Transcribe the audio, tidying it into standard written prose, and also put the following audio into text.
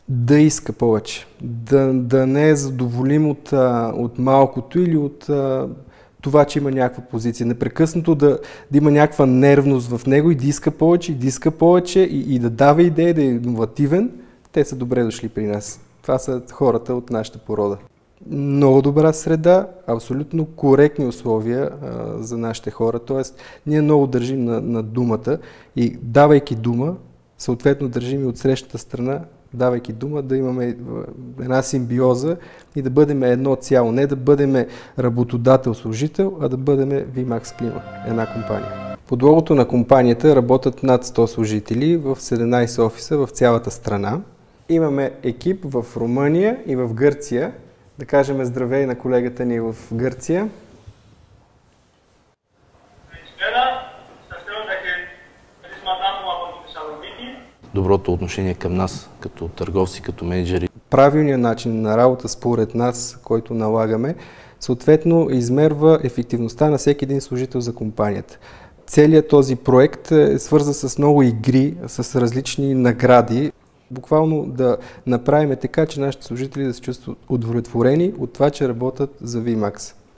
да иска повече, да не е задоволим от малкото или от това, че има някаква позиция. Непрекъснато да има някаква нервност в него и да иска повече, и да иска повече, и да дава идеи, да е иновативен. Те са добре дошли при нас. Това са хората от нашата порода. Много добра среда, абсолютно коректни условия за нашите хора. Тоест, ние много държим на думата и давайки дума, съответно държим и от срещната страна, давайки дума, да имаме една симбиоза и да бъдем едно цяло. Не да бъдем работодател-служител, а да бъдем VMAX Klima, една компания. Под логото на компанията работят над 100 служители в 17 офиса в цялата страна. Имаме екип в Румъния и в Гърция. Да кажем здравей на колегата ни в Гърция. Доброто отношение към нас, като търговци, като менеджери. Правилният начин на работа според нас, който налагаме, съответно измерва ефективността на всеки един служител за компанията. Целият този проект е свързан с много игри, с различни награди. Буквално да направим така, че нашите служители да се чувстват удовлетворени от това, че работят за VMAX.